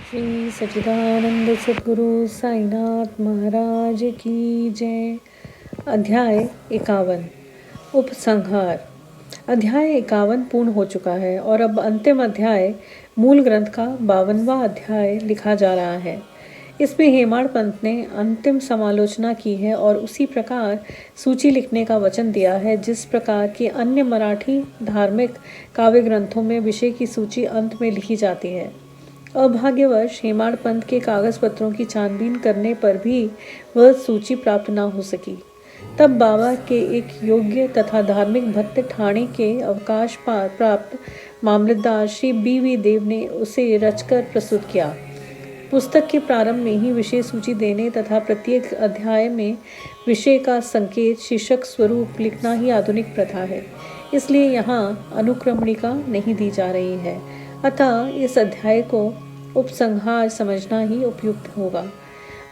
श्री सच्चिदानंद सद्गुरु साईनाथ महाराज की जय। अध्याय 51 उपसंहार। अध्याय 51 पूर्ण हो चुका है और अब अंतिम अध्याय मूल ग्रंथ का 52वां अध्याय लिखा जा रहा है। इसमें हेमाड़ पंत ने अंतिम समालोचना की है और उसी प्रकार सूची लिखने का वचन दिया है जिस प्रकार की अन्य मराठी धार्मिक काव्य ग्रंथों में विषय की सूची अंत में लिखी जाती है। अभाग्यवश हेमाड़ पंत के कागज पत्रों की छानबीन करने पर भी वह सूची प्राप्त न हो सकी। तब बाबा के एक योग्य तथा धार्मिक भक्त ठाणे के अवकाश प्राप्त मामलतदार श्री बी देव ने उसे रचकर प्रस्तुत किया। पुस्तक के प्रारंभ में ही विषय सूची देने तथा प्रत्येक अध्याय में विषय का संकेत शीर्षक स्वरूप लिखना ही आधुनिक प्रथा है, इसलिए यहाँ अनुक्रमणिका नहीं दी जा रही है। अतः इस अध्याय को उपसंहार समझना ही उपयुक्त होगा।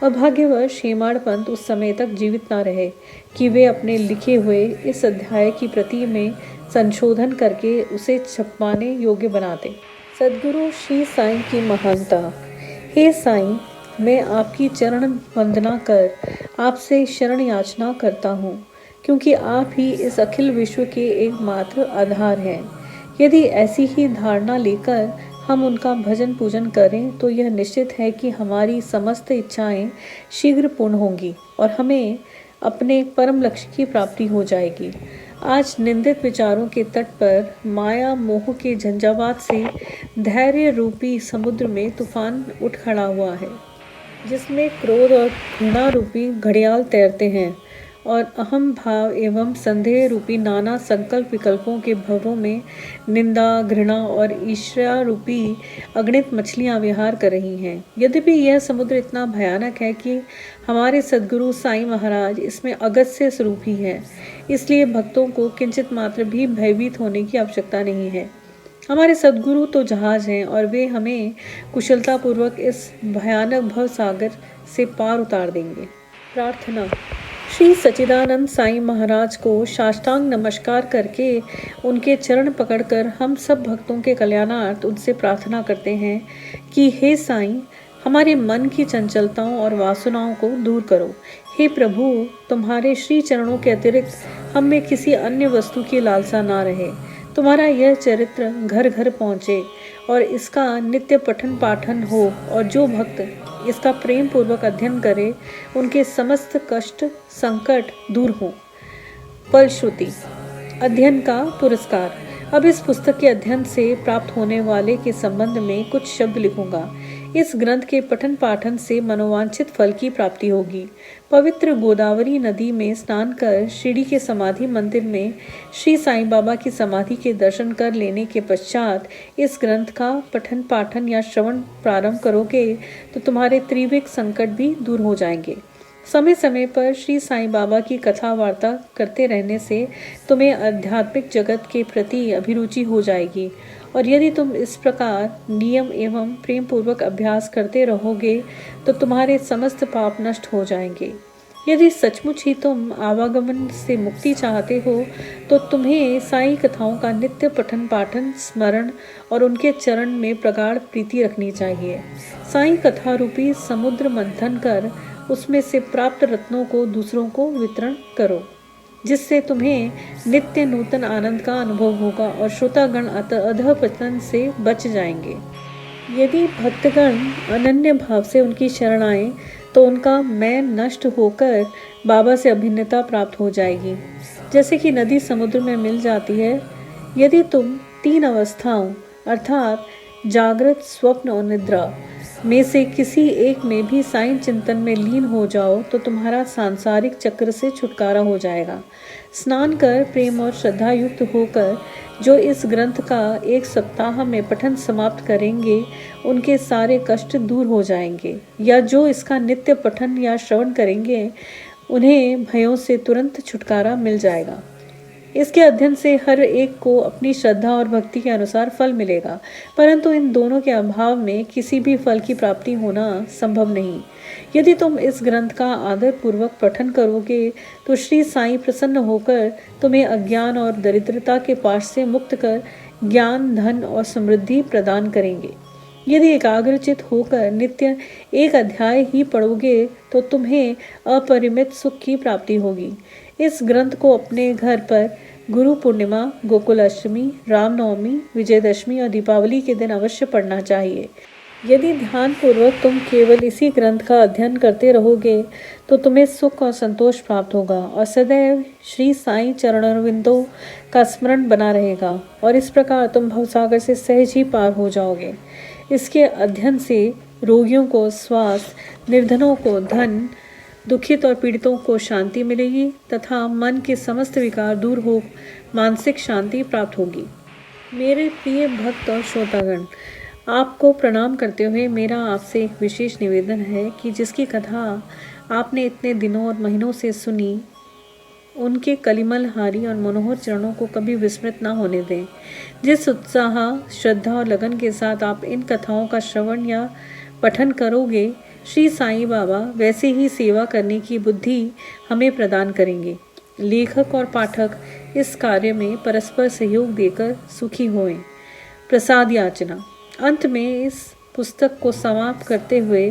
अभाग्यवश हेमाड़ पंत उस समय तक जीवित न रहे कि वे अपने लिखे हुए इस अध्याय की प्रति में संशोधन करके उसे छपवाने योग्य बनाते। सद्गुरु श्री साईं की महानता। हे साईं, मैं आपकी चरण वंदना कर आपसे शरण याचना करता हूँ, क्योंकि आप ही इस अखिल विश्व के एकमात्र आधार हैं। यदि ऐसी ही धारणा लेकर हम उनका भजन पूजन करें तो यह निश्चित है कि हमारी समस्त इच्छाएं शीघ्र पूर्ण होंगी और हमें अपने परम लक्ष्य की प्राप्ति हो जाएगी। आज निंदित विचारों के तट पर माया मोह के झंझावात से धैर्य रूपी समुद्र में तूफान उठ खड़ा हुआ है, जिसमें क्रोध और घृणा रूपी घड़ियाल तैरते हैं और अहम भाव एवं संदेह रूपी नाना संकल्प विकल्पों के भवों में निंदा, घृणा और ईर्ष्या रूपी अगणित मछलियां विहार कर रही हैं। यद्यपि यह समुद्र इतना भयानक है कि हमारे सद्गुरु साईं महाराज इसमें अगस्त्य स्वरूप ही है, इसलिए भक्तों को किंचित मात्र भी भयभीत होने की आवश्यकता नहीं है। हमारे सद्गुरु तो जहाज हैं और वे हमें कुशलतापूर्वक इस भयानक भव सागर से पार उतार देंगे। प्रार्थना। श्री सच्चिदानंद साईं महाराज को साष्टांग नमस्कार करके उनके चरण पकड़कर हम सब भक्तों के कल्याणार्थ उनसे प्रार्थना करते हैं कि हे साईं, हमारे मन की चंचलताओं और वासनाओं को दूर करो। हे प्रभु, तुम्हारे श्री चरणों के अतिरिक्त हम में किसी अन्य वस्तु की लालसा ना रहे। तुम्हारा यह चरित्र घर घर पहुँचे और इसका नित्य पठन पाठन हो और जो भक्त इसका प्रेम पूर्वक अध्ययन करे उनके समस्त कष्ट संकट दूर हो। फलश्रुति। अध्ययन का पुरस्कार। अब इस पुस्तक के अध्ययन से प्राप्त होने वाले के संबंध में कुछ शब्द लिखूंगा। इस ग्रंथ के पठन पाठन से मनोवांछित फल की प्राप्ति होगी। पवित्र गोदावरी नदी में स्नान कर शिरडी के समाधि मंदिर में श्री साईं बाबा की समाधि के दर्शन कर लेने के पश्चात इस ग्रंथ का पठन पाठन या श्रवण प्रारंभ करोगे तो तुम्हारे त्रिविक संकट भी दूर हो जाएंगे। समय समय पर श्री साईं बाबा की कथा वार्ता करते रहने से तुम्हें आध्यात्मिक जगत के प्रति अभिरुचि हो जाएगी और यदि तुम इस प्रकार नियम एवं प्रेम पूर्वक अभ्यास करते रहोगे तो तुम्हारे समस्त पाप नष्ट हो जाएंगे। यदि सचमुच ही तुम आवागमन से मुक्ति चाहते हो तो तुम्हें साईं कथाओं का नित्य पठन पाठन स्मरण और उनके चरण में प्रगाढ़ प्रीति रखनी चाहिए। साईं कथा रूपी समुद्र मंथन कर उसमें से प्राप्त रत्नों को दूसरों को वितरण करो, जिससे तुम्हें नित्य नूतन आनंद का अनुभव होगा और श्रोतागण अधःपतन से बच जाएंगे। यदि भक्तगण अनन्य भाव से उनकी शरण आए तो उनका मैं नष्ट होकर बाबा से अभिन्नता प्राप्त हो जाएगी, जैसे कि नदी समुद्र में मिल जाती है। यदि तुम 3 अवस्थाओं अर्थात जागृत, स्वप्न और निद्रा में से किसी एक में भी साईं चिंतन में लीन हो जाओ तो तुम्हारा सांसारिक चक्र से छुटकारा हो जाएगा। स्नान कर प्रेम और श्रद्धा युक्त होकर जो इस ग्रंथ का 1 सप्ताह में पठन समाप्त करेंगे उनके सारे कष्ट दूर हो जाएंगे, या जो इसका नित्य पठन या श्रवण करेंगे उन्हें भयों से तुरंत छुटकारा मिल जाएगा। इसके अध्ययन से हर एक को अपनी श्रद्धा और भक्ति के अनुसार फल मिलेगा, परंतु इन दोनों के अभाव में किसी भी फल की प्राप्ति होना संभव नहीं। यदि तुम इस ग्रंथ का आदर पूर्वक पठन करोगे तो श्री साईं प्रसन्न होकर तुम्हें अज्ञान और दरिद्रता के पाश से मुक्त कर ज्ञान, धन और समृद्धि प्रदान करेंगे। यदि एकाग्रचित होकर नित्य एक अध्याय ही पढ़ोगे तो तुम्हें अपरिमित सुख की प्राप्ति होगी। इस ग्रंथ को अपने घर पर गुरु पूर्णिमा, गोकुल अष्टमी, रामनवमी, विजयदशमी और दीपावली के दिन अवश्य पढ़ना चाहिए। यदि ध्यानपूर्वक तुम केवल इसी ग्रंथ का अध्ययन करते रहोगे तो तुम्हें सुख और संतोष प्राप्त होगा और सदैव श्री साईं चरणरविंदों का स्मरण बना रहेगा और इस प्रकार तुम भवसागर से सहज ही पार हो जाओगे। इसके अध्ययन से रोगियों को स्वास्थ्य, निर्धनों को धन, दुखित और पीड़ितों को शांति मिलेगी तथा मन के समस्त विकार दूर हो मानसिक शांति प्राप्त होगी। मेरे प्रिय भक्त और श्रोतागण, आपको प्रणाम करते हुए मेरा आपसे एक विशेष निवेदन है कि जिसकी कथा आपने इतने दिनों और महीनों से सुनी, उनके कलिमलहारी और मनोहर चरणों को कभी विस्मृत ना होने दें। जिस उत्साह, श्रद्धा और लगन के साथ आप इन कथाओं का श्रवण या पठन करोगे, श्री साईं बाबा वैसे ही सेवा करने की बुद्धि हमें प्रदान करेंगे। लेखक और पाठक इस कार्य में परस्पर सहयोग देकर सुखी होएं। प्रसाद याचना। अंत में इस पुस्तक को समाप्त करते हुए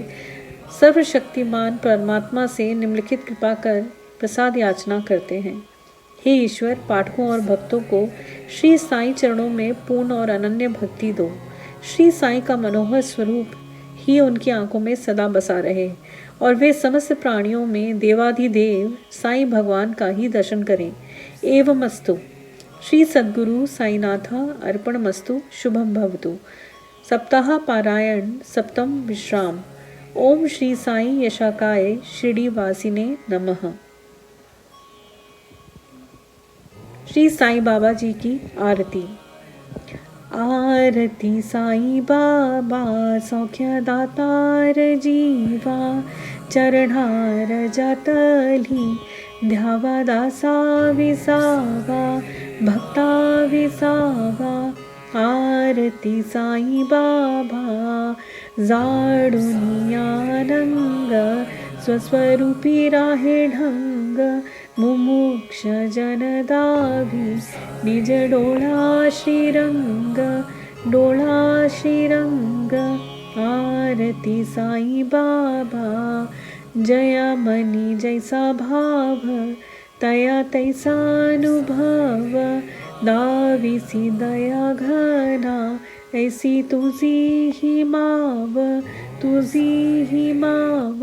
सर्वशक्तिमान परमात्मा से निम्नलिखित कृपा कर प्रसाद याचना करते हैं। हे ईश्वर, पाठकों और भक्तों को श्री साईं चरणों में पूर्ण और अनन्य भक्ति दो। श्री साईं का मनोहर स्वरूप ही उनकी आंखों में सदा बसा रहे और वे समस्त प्राणियों में देवाधिदेव साईं भगवान का ही दर्शन करें। एवमस्तु। श्री सद्गुरु साईनाथा अर्पणमस्तु। शुभम भवतु। सप्ताह पारायण सप्तम विश्राम। ओम श्री साईं यशाकाय शिरडी वासिने नमः। श्री साईं बाबा जी की आरती। आरती साईं बाबा सौख्य दातार जीवा, चरणार जातली ध्यावा दासा विसावा, भक्ता विसावा। आरती साईं बाबा जाडुनियानंग, स्वस्वरूपी राहे ढंग, मुमुक्ष जनदावी निज डोळा श्रीरंग, डोळा श्रीरंग। आरती साईं बाबा जया मनी जैसा भाव, तया तैसा अनुभव, दाविसी दया घना ऐसी तुझी ही माव, तुझी ही माव।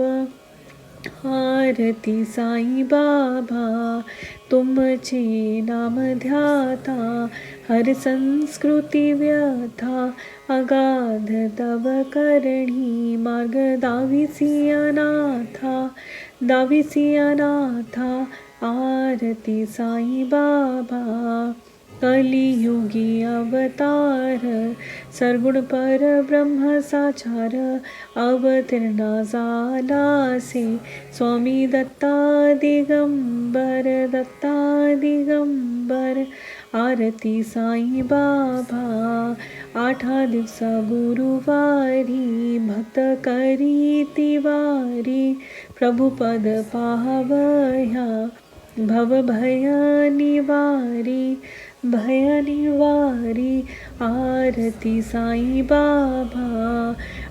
आरती साईं बाबा तुमचे नाम ध्याता, हर संस्कृती व्यथा, अगाध तव करणी मार्ग दाविसी अनाथा, दाविसी अनाथा। आरती साईं बाबा कलियुगी अवतार, सरगुण पर ब्रह्म साचार, अवतीर्णा झालासे स्वामी दत्ता दिगंबर, दत्ता दिगंबर। आरती साईं बाबा आठा दिवसा गुरुवारी, भक्त करी तिवारी, प्रभुपद पाहवया भव भय निवारी, भय निवारी। आरती साईं बाबा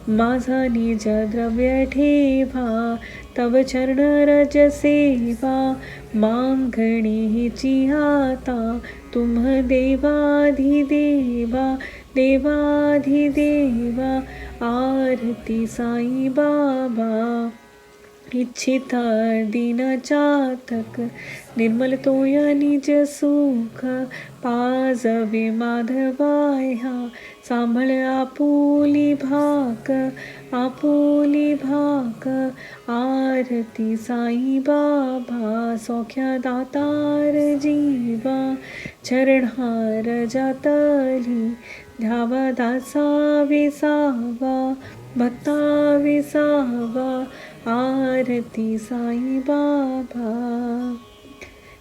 माझा निज द्रव्य ठेवा, तव चरण रज सेवा, मागणी हिची आता तुम देवाधिदेवा, देवाधिदेवा। आरती साईं बाबा इच्छिता दीन चातक, निर्मल तोया निज सुख, पाजवे माधवाया सांभळ आपुली भाक, आपुली भाक। आरती साईं बाबा सौख्या दातार जीवा, चरणहार जातली ध्यावा दासा विसावा, भक्ता विसावा। आरती साईं बाबा।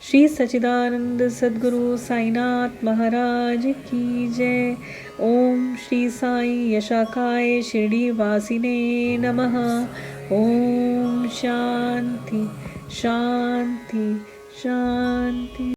श्री सच्चिदानंद सद्गुरु साईनाथ महाराज की जय। ओम श्री साईं यशाकाय शिरडी वासिने नमः। ओम शांति शांति शांति।